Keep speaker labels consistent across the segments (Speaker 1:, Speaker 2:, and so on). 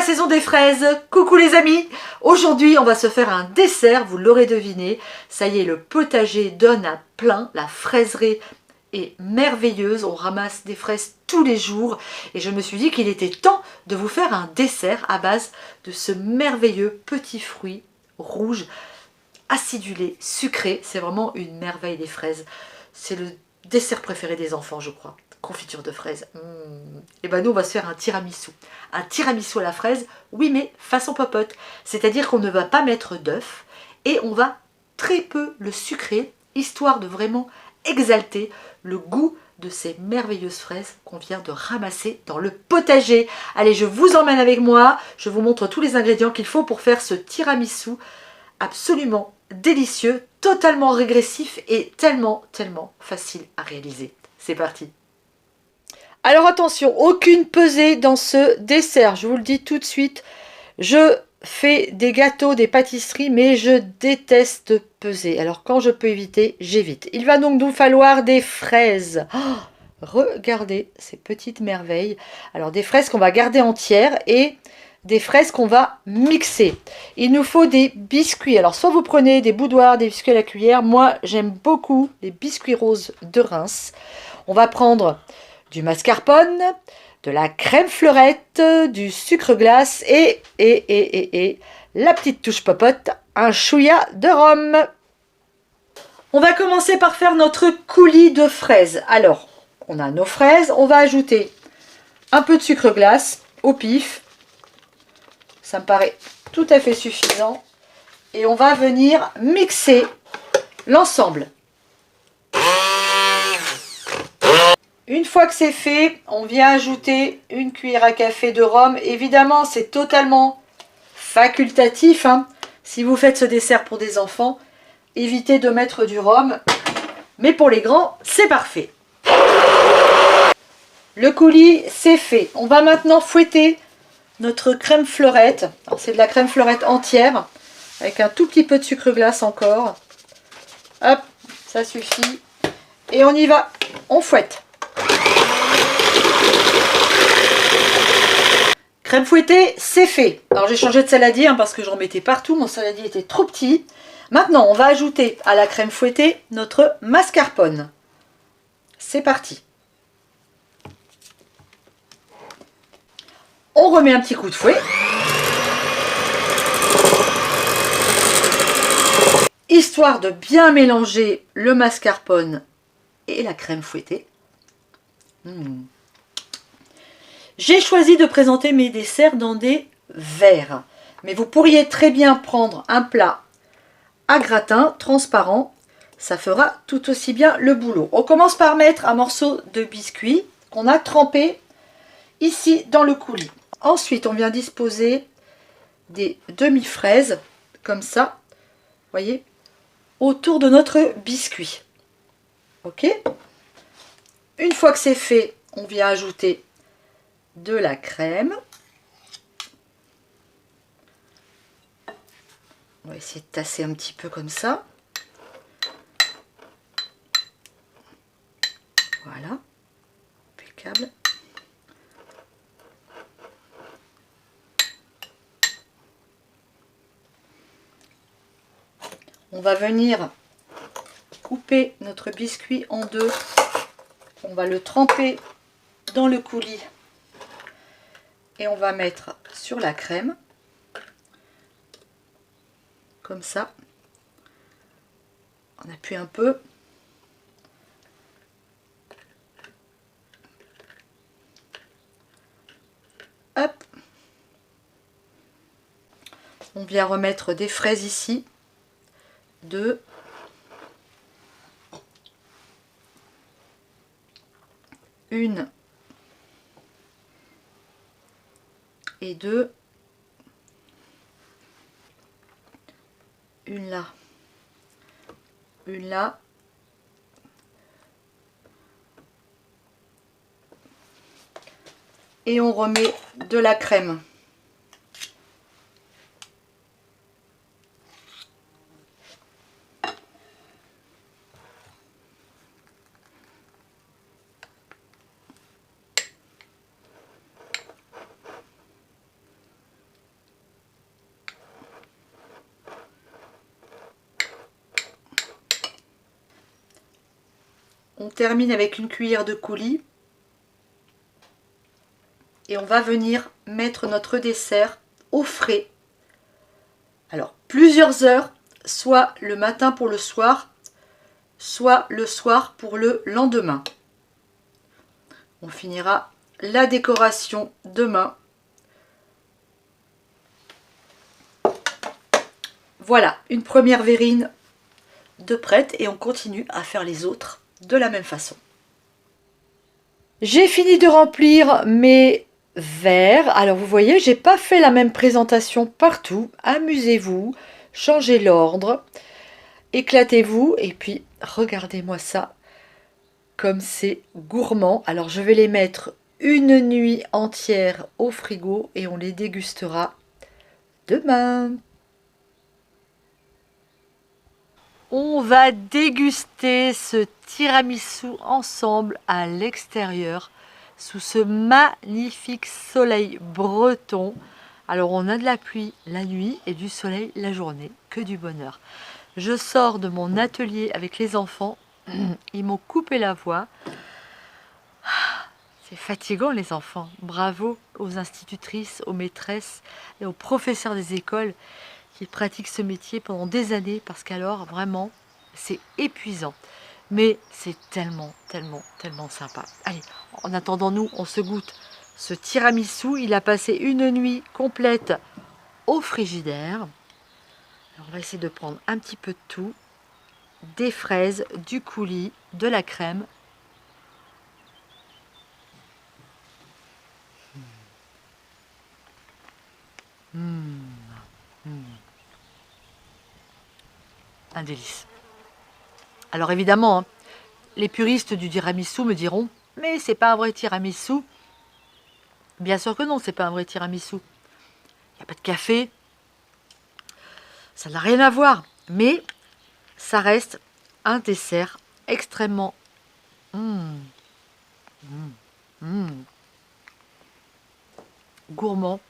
Speaker 1: saison des fraises. Coucou les amis. Aujourd'hui, on va se faire un dessert, vous l'aurez deviné. Ça y est, le potager donne à plein. La fraiserie est merveilleuse. On ramasse des fraises tous les jours. Et je me suis dit qu'il était temps de vous faire un dessert à base de ce merveilleux petit fruit rouge, acidulé, sucré. C'est vraiment une merveille, les fraises. C'est le dessert préféré des enfants, je crois. Confiture de fraises. Et ben nous, on va se faire un tiramisu. Un tiramisu à la fraise, oui, mais façon popote. C'est-à-dire qu'on ne va pas mettre d'œuf et on va très peu le sucrer, histoire de vraiment exalter le goût de ces merveilleuses fraises qu'on vient de ramasser dans le potager. Allez, je vous emmène avec moi. Je vous montre tous les ingrédients qu'il faut pour faire ce tiramisu absolument délicieux, totalement régressif et tellement facile à réaliser. C'est parti. Alors attention, aucune pesée dans ce dessert, je vous le dis tout de suite. Je fais des gâteaux, des pâtisseries, mais je déteste peser. Alors quand je peux éviter, j'évite. Il va donc nous falloir des fraises. Oh, regardez ces petites merveilles. Alors des fraises qu'on va garder entières et des fraises qu'on va mixer. Il nous faut des biscuits. Alors soit vous prenez des boudoirs, des biscuits à la cuillère. Moi j'aime beaucoup les biscuits roses de Reims. On va prendre du mascarpone, de la crème fleurette, du sucre glace et la petite touche popote, un chouïa de rhum. On va commencer par faire notre coulis de fraises. Alors, on a nos fraises, on va ajouter un peu de sucre glace au pif. Ça me paraît tout à fait suffisant. Et on va venir mixer l'ensemble. Une fois que c'est fait, on vient ajouter une cuillère à café de rhum. Évidemment, c'est totalement facultatif, hein. Si vous faites ce dessert pour des enfants, évitez de mettre du rhum. Mais pour les grands, c'est parfait. Le coulis, c'est fait. On va maintenant fouetter notre crème fleurette. C'est de la crème fleurette entière, avec un tout petit peu de sucre glace encore. Hop, ça suffit. Et on y va, on fouette. Crème fouettée, c'est fait. Alors j'ai changé de saladier parce que j'en mettais partout. Mon saladier était trop petit. Maintenant, on va ajouter à la crème fouettée notre mascarpone. C'est parti. On remet un petit coup de fouet. Histoire de bien mélanger le mascarpone et la crème fouettée. J'ai choisi de présenter mes desserts dans des verres. Mais vous pourriez très bien prendre un plat à gratin transparent. Ça fera tout aussi bien le boulot. On commence par mettre un morceau de biscuit qu'on a trempé ici dans le coulis. Ensuite, on vient disposer des demi-fraises, comme ça, voyez, autour de notre biscuit. Ok? Une fois que c'est fait, on vient ajouter de la crème. On va essayer de tasser un petit peu comme ça. Voilà, impeccable. On va venir couper notre biscuit en deux. On va le tremper dans le coulis. Et on va mettre sur la crème, comme ça. On appuie un peu. Hop. On vient remettre des fraises ici. 2. Une. Et 2. Une là. Une là. Et on remet de la crème. on termine avec une cuillère de coulis. Et on va venir mettre notre dessert au frais. Alors, plusieurs heures, soit le matin pour le soir, soit le soir pour le lendemain. On finira la décoration demain. Voilà, une première verrine de prête et on continue à faire les autres de la même façon. J'ai fini de remplir mes verres. Alors vous voyez, j'ai pas fait la même présentation partout. Amusez-vous, changez l'ordre, éclatez-vous et puis regardez-moi ça comme c'est gourmand. Alors je vais les mettre une nuit entière au frigo et on les dégustera demain. On va déguster ce tiramisu ensemble à l'extérieur sous ce magnifique soleil breton. Alors on a de la pluie la nuit et du soleil la journée, que du bonheur. Je sors de mon atelier avec les enfants, ils m'ont coupé la voix. C'est fatigant les enfants, bravo aux institutrices, aux maîtresses et aux professeurs des écoles qui pratiquent ce métier pendant des années parce qu'alors vraiment c'est épuisant. Mais c'est tellement, tellement, tellement sympa. Allez, en attendant nous, on se goûte ce tiramisu. Il a passé une nuit complète au frigidaire. Alors on va essayer de prendre un petit peu de tout. Des fraises, du coulis, de la crème. Un délice. Alors évidemment, hein, les puristes du tiramisu me diront « Mais c'est pas un vrai tiramisu ». Bien sûr que non, c'est pas un vrai tiramisu. Il n'y a pas de café. Ça n'a rien à voir. Mais ça reste un dessert extrêmement gourmand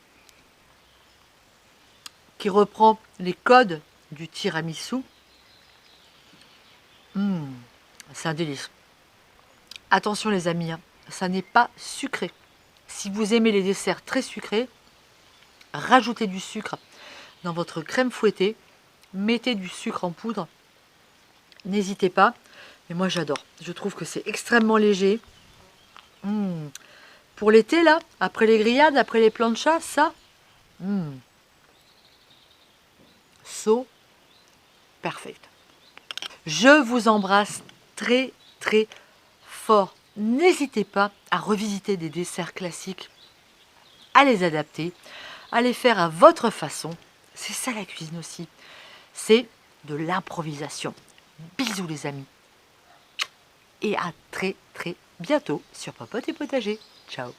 Speaker 1: qui reprend les codes du tiramisu. C'est un délice. Attention les amis, hein, ça n'est pas sucré. Si vous aimez les desserts très sucrés, rajoutez du sucre dans votre crème fouettée, mettez du sucre en poudre, n'hésitez pas. Mais moi j'adore, je trouve que c'est extrêmement léger. Pour l'été là, après les grillades, après les planchas, ça, so perfect. Je vous embrasse très très fort. N'hésitez pas à revisiter des desserts classiques, à les adapter, à les faire à votre façon. C'est ça la cuisine aussi. C'est de l'improvisation. Bisous les amis. Et à très très bientôt sur Popote et Potager. Ciao.